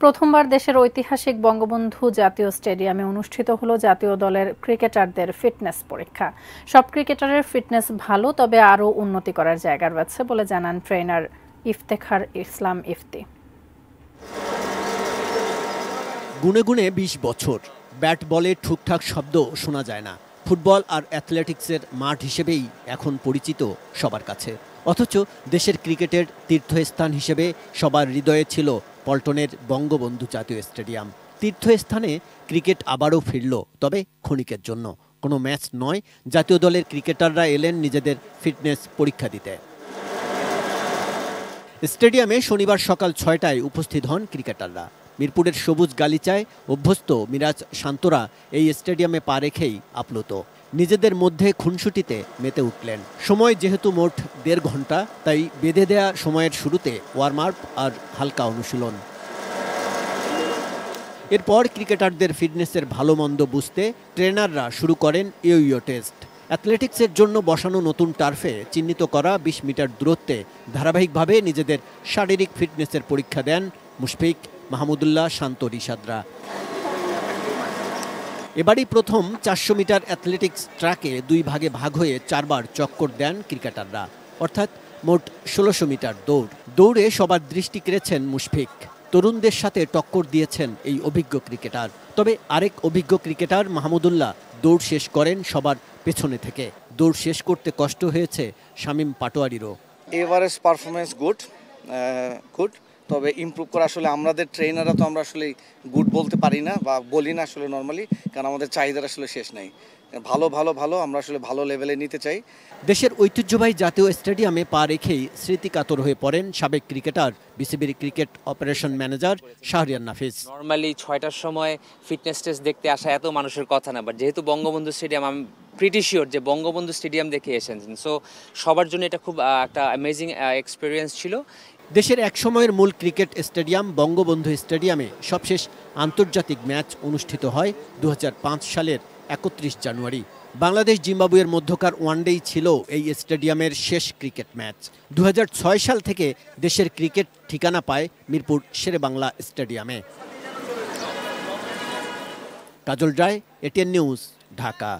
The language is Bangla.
প্রথমবার দেশের ঐতিহাসিক বঙ্গবন্ধু জাতীয় স্টেডিয়ামে অনুষ্ঠিত হলো জাতীয় দলের ক্রিকেটারদের ফিটনেস পরীক্ষা। সব ক্রিকেটারের ফিটনেস ভালো, তবে আরও উন্নতি করার জায়গা রয়েছে বলে জানান ট্রেনার ইফতেখার ইসলাম ইফতি। গুনে গুনে ২০ বছর, ব্যাট বলে ঠুকঠাক শব্দ শোনা যায় না। ফুটবল আর অ্যাথলেটিক্সের মাঠ হিসেবেই এখন পরিচিত সবার কাছে। অথচ দেশের ক্রিকেটের তীর্থস্থান হিসেবে সবার হৃদয়ে ছিল পল্টনের বঙ্গবন্ধু জাতীয় স্টেডিয়াম। তীর্থস্থানে ক্রিকেট আবারও ফিরল, তবে ক্ষণিকের জন্য। কোনো ম্যাচ নয়, জাতীয় দলের ক্রিকেটাররা এলেন নিজেদের ফিটনেস পরীক্ষা দিতে। স্টেডিয়ামে শনিবার সকাল ৬টায় উপস্থিত হন ক্রিকেটাররা। মিরপুরের সবুজ গালিচায় অভ্যস্ত মিরাজ শান্তরা এই স্টেডিয়ামে পা রেখেই আপ্লুত। নিজেদের মধ্যে খুনসুটিতে মেতে উঠলেন। সময় যেহেতু মোট ১.৫ ঘন্টা, তাই বেঁধে দেয়া সময়ের শুরুতে ওয়ার্ম আপ আর হালকা অনুশীলন। এরপর ক্রিকেটারদের ফিটনেসের ভালো মন্দ বুঝতে ট্রেনাররা শুরু করেন ইয়ো টেস্ট। অ্যাথলেটিক্সের জন্য বসানো নতুন টার্ফে চিহ্নিত করা ২০ মিটার দূরত্বে ধারাবাহিকভাবে নিজেদের শারীরিক ফিটনেসের পরীক্ষা দেন মুশফিক, মাহমুদুল্লাহ, শান্ত, রিশাদরা। এবারই প্রথম ৪০০ মিটার অ্যাথলেটিক্স ট্র্যাকে ২ ভাগে ভাগ হয়ে ৪ বার চক্কর দেন ক্রিকেটাররা, অর্থাৎ মোট ১৬০০ মিটার দৌড়। দৌড়ে সবার দৃষ্টি কেড়েছেন মুশফিক। তরুণদের সাথে টক্কর দিয়েছেন এই অভিজ্ঞ ক্রিকেটার। তবে আরেক অভিজ্ঞ ক্রিকেটার মাহমুদুল্লাহ দৌড় শেষ করেন সবার পেছনে থেকে। দৌড় শেষ করতে কষ্ট হয়েছে শামীম পাটোয়ারিরও। এভারেজ পারফরমেন্স গুড, তবে ইমপ্রুভ করা আসলে আমাদের ট্রেনাররা তো আমরা আসলে গুড বলতে পারি না বা বলি না আসলে নর্মালি, কারণ আমাদের চাহিদার আসলে শেষ নাই। ভালো আমরা আসলে ভালো লেভেলে নিতে চাই। দেশের ঐতিহ্যবাহী জাতীয় স্টেডিয়ামে পা রেখেই স্মৃতিকাতর হয়ে পড়েন সাবেক ক্রিকেটার, বিসিবির ক্রিকেট অপারেশন ম্যানেজার শাহরিয়ার নাফিস। নর্মালি ৬টার সময় ফিটনেস টেস্ট দেখতে আসা এত মানুষের কথা না, বাট যেহেতু বঙ্গবন্ধু স্টেডিয়াম, আমি প্রিটি শিওর যে বঙ্গবন্ধু স্টেডিয়াম দেখে এসেছেন, সো সবার জন্য এটা খুব একটা অ্যামেজিং এক্সপিরিয়েন্স ছিল। দেশের একসময়ের মূল ক্রিকেট স্টেডিয়াম বঙ্গবন্ধু স্টেডিয়ামে সবশেষ আন্তর্জাতিক ম্যাচ অনুষ্ঠিত হয় ২০০৫ সালের ৩১ জানুয়ারি। বাংলাদেশ জিম্বাবুয়ের মধ্যকার ওয়ানডেই ছিল এই স্টেডিয়ামের শেষ ক্রিকেট ম্যাচ। ২০০৬ সাল থেকে দেশের ক্রিকেট ঠিকানা পায় মিরপুর শেরেবাংলা স্টেডিয়ামে। কাজল রায়, এটিএন নিউজ, ঢাকা।